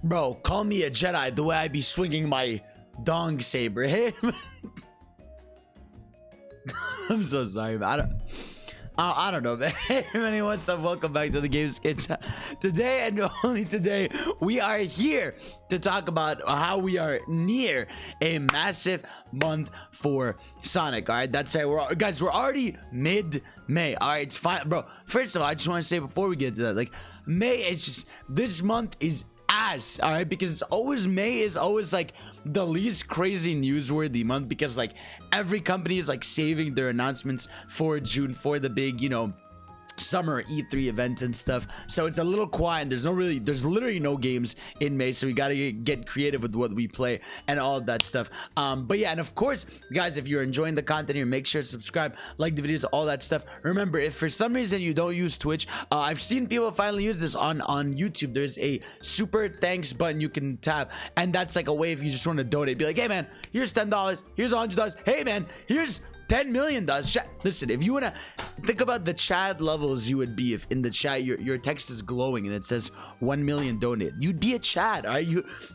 Bro, call me a Jedi the way I be swinging my dong saber. Hey, I'm so sorry, man. I don't know, man. Hey, everybody, what's up? Welcome back to the Games Kids. Today and only today, we are here to talk about how we are near a massive month for Sonic. All right, that's right. Guys, we're already mid-May. All right, it's fine, bro. First of all, I just want to say before we get to that, like, May is just, this month is ass, all right, because it's always, May is always like the least crazy newsworthy month, because like every company is like saving their announcements for June for the big, you know, summer E3 events and stuff. So it's a little quiet, and there's literally no games in May, so we gotta get creative with what we play and all of that stuff. But yeah, and of course, guys, if you're enjoying the content here, make sure to subscribe, like the videos, all that stuff. Remember, if for some reason you don't use Twitch, I've seen people finally use this on YouTube. There's a super thanks button you can tap, and that's like a way if you just want to donate, be like, hey man, here's $10, here's $100, hey man, here's $10 million. Listen, if you want to think about the chat levels you would be if in the chat your text is glowing and it says 1 million donate, you'd be a Chad. All right,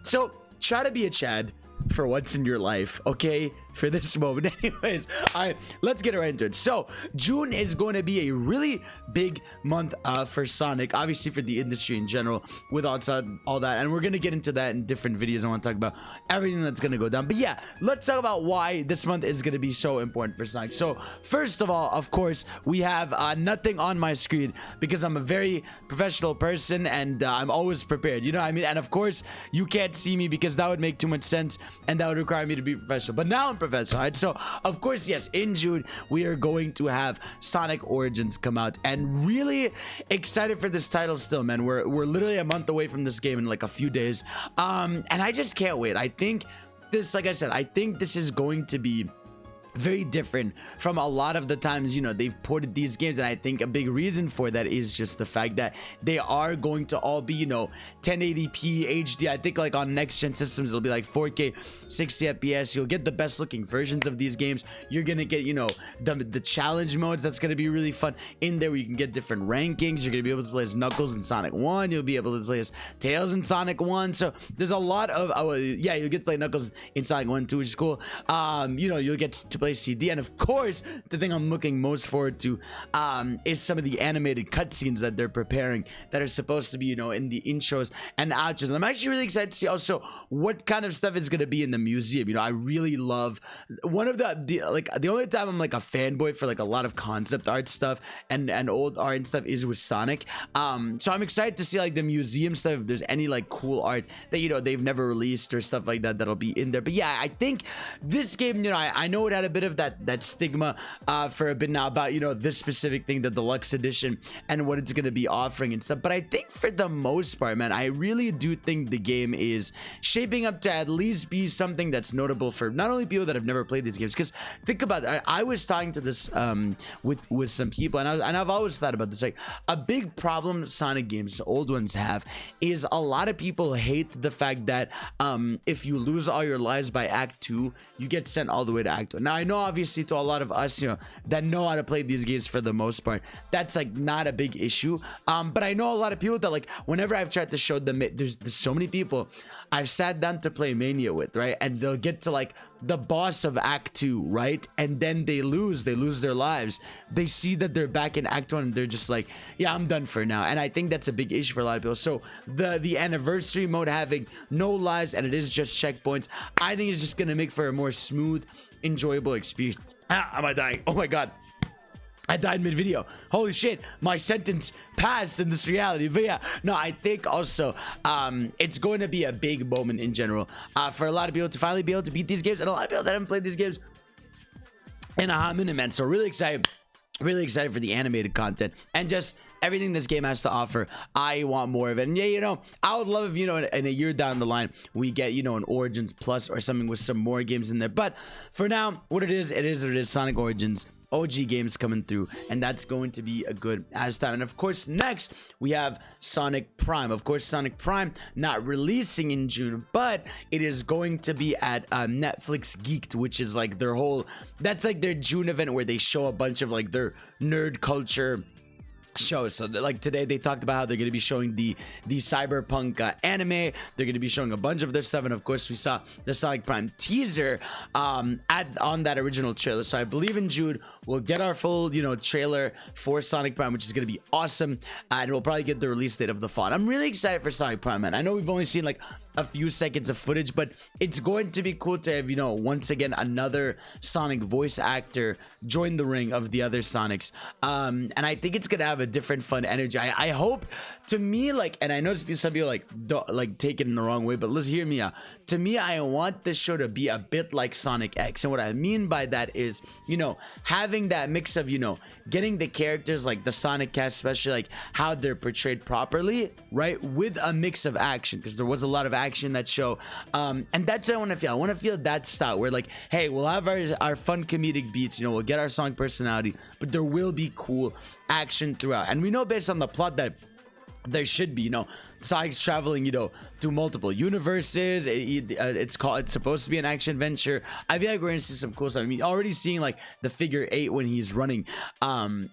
so try to be a Chad for once in your life, okay, for this moment. Anyways, all right, let's get right into it. So June is going to be a really big month for Sonic, obviously for the industry in general, with all that, and we're gonna get into that in different videos. I want to talk about everything that's gonna go down, but yeah, let's talk about why this month is gonna be so important for Sonic. So first of all, of course, we have nothing on my screen because I'm a very professional person, and I'm always prepared, you know what I mean? And of course, you can't see me because that would make too much sense, and that would require me to be professional, but now I'm professional. All right, so of course, yes, in June we are going to have Sonic Origins come out, and really excited for this title still, man. We're literally a month away from this game in like a few days, and I just can't wait. I think this, like I said, I think this is going to be very different from a lot of the times, you know, they've ported these games, and I think a big reason for that is just the fact that they are going to all be, you know, 1080p HD. I think like on next gen systems it'll be like 4K 60 FPS. You'll get the best looking versions of these games. You're gonna get, you know, the challenge modes. That's gonna be really fun in there, where you can get different rankings. You're gonna be able to play as Knuckles in Sonic 1. You'll be able to play as Tails in Sonic 1. So there's a lot of yeah, you'll get to play Knuckles in Sonic 1 too, which is cool. You know, you'll get to play CD, and of course the thing I'm looking most forward to is some of the animated cutscenes that they're preparing that are supposed to be, you know, in the intros and outros. And I'm actually really excited to see also what kind of stuff is going to be in the museum. You know, I really love one of the only time I'm like a fanboy for like a lot of concept art stuff and old art and stuff is with Sonic. So I'm excited to see like the museum stuff, if there's any like cool art that, you know, they've never released or stuff like that that'll be in there. But yeah, I think this game, you know, I know it had a bit of that stigma for a bit now about, you know, this specific thing, the deluxe edition, and what it's going to be offering and stuff, but I think for the most part, man, I really do think the game is shaping up to at least be something that's notable for not only people that have never played these games, because think about it, I was talking to this with some people, and I've always thought about this, like a big problem Sonic games, old ones, have is a lot of people hate the fact that if you lose all your lives by Act 2, you get sent all the way to Act 1. Now I know obviously to a lot of us, you know, that know how to play these games for the most part, that's like not a big issue, but I know a lot of people that, like, whenever I've tried to show them, there's so many people I've sat down to play Mania with, right, and they'll get to like the boss of Act 2, right, and then they lose their lives. They see that they're back in Act 1 and they're just like, yeah, I'm done for now. And I think that's a big issue for a lot of people. So the anniversary mode having no lives and it is just checkpoints, I think it's just gonna make for a more smooth, enjoyable experience. Am I dying? Oh my god, I died mid-video. Holy shit, my sentence passed in this reality. But yeah, no, I think also it's going to be a big moment in general for a lot of people to finally be able to beat these games, and a lot of people that haven't played these games in a hot minute, man. So really excited for the animated content and just everything this game has to offer. I want more of it. And yeah, you know, I would love if, you know, in a year down the line we get, you know, an Origins Plus or something with some more games in there. But for now, what it is Sonic Origins OG games coming through, and that's going to be a good ass time. And of course, next we have Sonic Prime. Of course, Sonic Prime not releasing in June, but it is going to be at Netflix Geeked, which is like that's like their June event where they show a bunch of like their nerd culture show. So like today they talked about how they're going to be showing the cyberpunk anime. They're going to be showing a bunch of their stuff, and of course we saw the Sonic Prime teaser on that original trailer. So I believe in June we'll get our full trailer for Sonic Prime, which is going to be awesome, and we'll probably get the release date of the fall. And I'm really excited for Sonic Prime, man. I know we've only seen like a few seconds of footage, but it's going to be cool to have once again another Sonic voice actor join the ring of the other Sonics, and I think it's gonna have a different fun energy. I hope, to me, like, and I know some people don't take it in the wrong way, but let's hear me out. To me, I want this show to be a bit like Sonic X, and what I mean by that is having that mix of getting the characters like the Sonic cast, especially like how they're portrayed properly, right, with a mix of action, because there was a lot of action in that show, and that's what I want to feel. I want to feel that style where, like, hey, we'll have our fun comedic beats, we'll get our Sonic personality, but there will be cool action throughout. And we know based on the plot that there should be, Sonic's traveling, through multiple universes. It's supposed to be an action adventure. I feel like we're gonna see some cool stuff. I mean, already seeing like the figure 8 when he's running,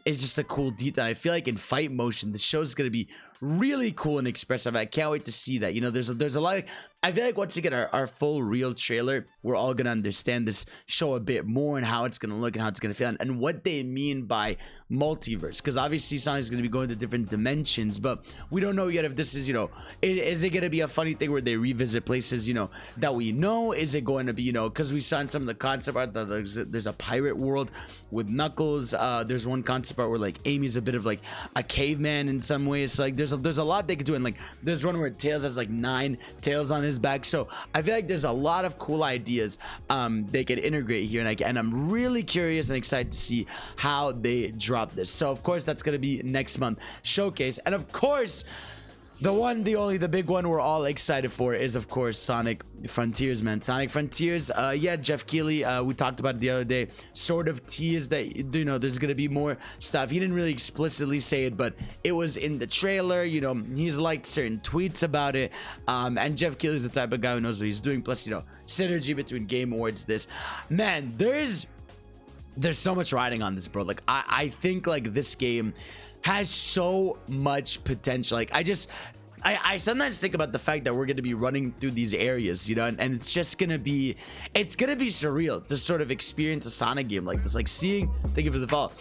is just a cool detail. I feel like in fight motion, the show's gonna be really cool and expressive. I can't wait to see that. There's a lot of, I feel like once you get our full real trailer, we're all gonna understand this show a bit more and how it's gonna look and how it's gonna feel, and what they mean by multiverse, because obviously Sonic's gonna be going to different dimensions, but we don't know yet if this is is it gonna be a funny thing where they revisit places that we know. Is it going to be because we saw in some of the concept art that there's a pirate world with Knuckles. There's one concept art where like Amy's a bit of like a caveman in some ways. So like there's a lot they could do, and like there's one where Tails has like 9 tails on his back. So I feel like there's a lot of cool ideas they could integrate here, and I'm really curious and excited to see how they drop this. So of course that's gonna be next month showcase, and of course the one, the only, the big one we're all excited for is, of course, Sonic Frontiers, man. Sonic Frontiers, yeah, Jeff Keighley, we talked about it the other day, sort of teased that, there's gonna be more stuff. He didn't really explicitly say it, but it was in the trailer. He's liked certain tweets about it, and Jeff Keighley's the type of guy who knows what he's doing. Plus, synergy between Game Awards, man, there's so much riding on this, bro. Like, I think, like, this game has so much potential. Like, I sometimes think about the fact that we're going to be running through these areas, and it's just going to be, surreal to sort of experience a Sonic game like this. Like thank you for the follow,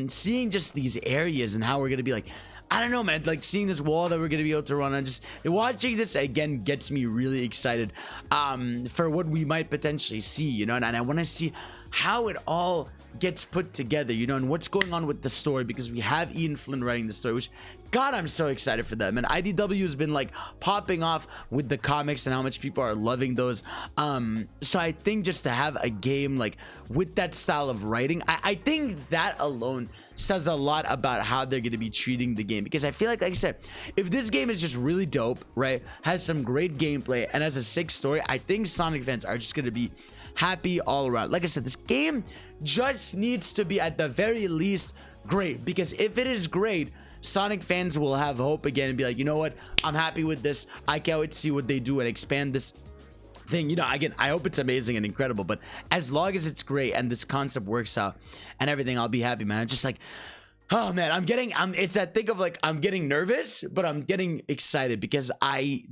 seeing just these areas and how we're going to be like, I don't know, man, like seeing this wall that we're going to be able to run on, just watching this again gets me really excited for what we might potentially see, and I want to see how it all gets put together, and what's going on with the story, because we have Ian Flynn writing the story, which, God, I'm so excited for them. And IDW has been like popping off with the comics and how much people are loving those. So I think just to have a game like with that style of writing, I think that alone says a lot about how they're going to be treating the game. Because I feel like I said, if this game is just really dope, right, has some great gameplay and has a sick story, I think Sonic fans are just going to be happy all around. Like I said, this game just needs to be at the very least great, because if it is great, Sonic fans will have hope again and be like, you know what, I'm happy with this. I can't wait to see what they do and expand this thing. Again, I hope it's amazing and incredible, but as long as it's great and this concept works out and everything, I'll be happy, man. I'm just like, oh man, it's that thing of like, I'm getting nervous, but I'm getting excited, because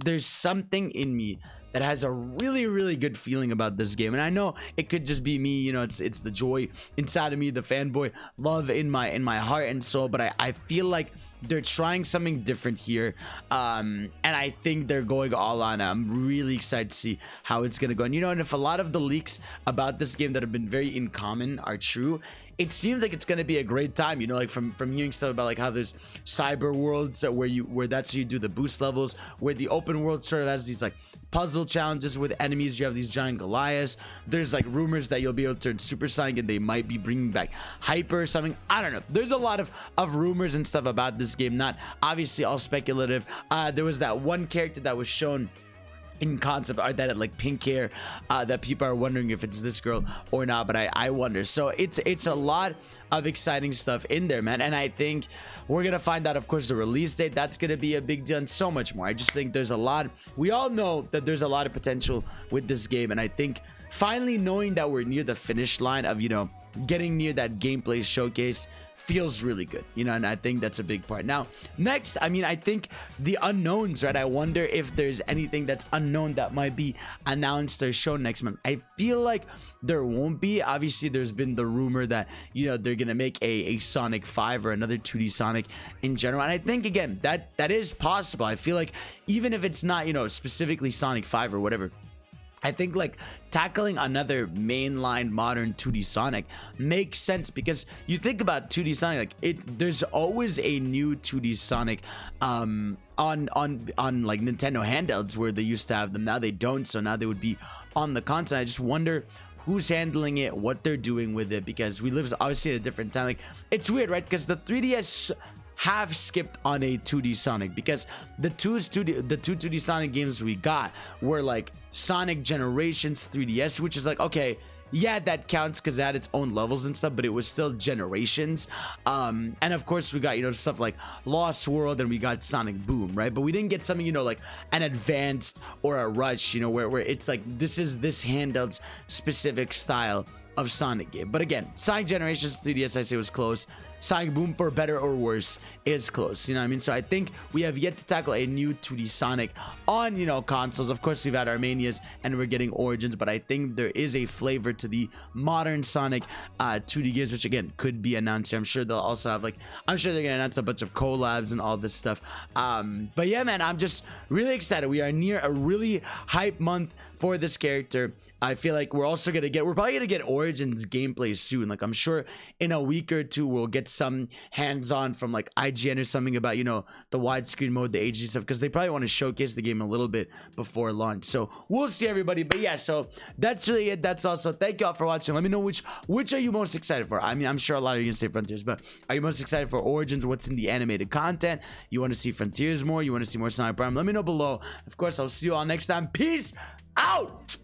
there's something in me that has a really, really good feeling about this game. And I know it could just be me, it's the joy inside of me, the fanboy love in my heart and soul, but I feel like they're trying something different here, and I think they're going all on. I'm really excited to see how it's gonna go. And and if a lot of the leaks about this game that have been very uncommon are true, it seems like it's gonna be a great time, like from hearing stuff about like how there's cyber worlds where that's where you do the boost levels, where the open world sort of has these like puzzle challenges with enemies. You have these giant Goliaths. There's like rumors that you'll be able to turn Super Sonic and they might be bringing back Hyper or something. I don't know. There's a lot of rumors and stuff about this game, not obviously all speculative. There was that one character that was shown in concept art that had like pink hair, that people are wondering if it's this girl or not, but I wonder. So it's a lot of exciting stuff in there, man, and I think we're gonna find out, of course, the release date. That's gonna be a big deal, and so much more. I just think there's a lot. We all know that there's a lot of potential with this game, and I think finally knowing that we're near the finish line of getting near that gameplay showcase feels really good, you know, and I think that's a big part. Now, next, I mean, I think the unknowns, right? I wonder if there's anything that's unknown that might be announced or shown next month. I feel like there won't be. Obviously, there's been the rumor that, you know, they're gonna make a Sonic 5 or another 2D Sonic in general, and I think again that is possible. I feel like even if it's not, you know, specifically Sonic 5 or whatever, I think like tackling another mainline modern 2D Sonic makes sense, because you think about 2D Sonic, like there's always a new 2D Sonic on like Nintendo handhelds where they used to have them. Now they don't, so now they would be on the console. I just wonder who's handling it, what they're doing with it, because we live obviously at a different time. Like, it's weird, right? Because the 3DS have skipped on a 2D Sonic, because the two 2D Sonic games we got were like Sonic Generations 3DS, which is like, okay, yeah, that counts because it had its own levels and stuff, but it was still Generations. And of course we got, you know, stuff like Lost World, and we got Sonic Boom, right? But we didn't get something, you know, like an Advanced or a Rush, you know, where it's like this is this handheld's specific style of Sonic game. But again, Sonic Generations 3DS, I say, was close. Sonic Boom, for better or worse, is close, you know what I mean? So I think we have yet to tackle a new 2D Sonic on, you know, consoles. Of course, we've had our Manias and we're getting Origins, but I think there is a flavor to the modern Sonic 2D games, which again could be announced here. I'm sure they'll also have, like, I'm sure they're gonna announce a bunch of collabs and all this stuff. But yeah, man, I'm just really excited. We are near a really hype month for this character. I feel like we're probably gonna get Origins gameplay soon. Like, I'm sure in a week or two we'll get some hands-on from like IGN or something about, you know, the widescreen mode, the HD stuff, because they probably want to showcase the game a little bit before launch. So we'll see, everybody. But yeah, so that's really it. That's all. So thank y'all for watching. Let me know which are you most excited for. I mean, I'm sure a lot of you are gonna say Frontiers, but are you most excited for Origins? What's in the animated content? You want to see Frontiers more? You want to see more Sonic Prime? Let me know below. Of course, I'll see you all next time. Peace out.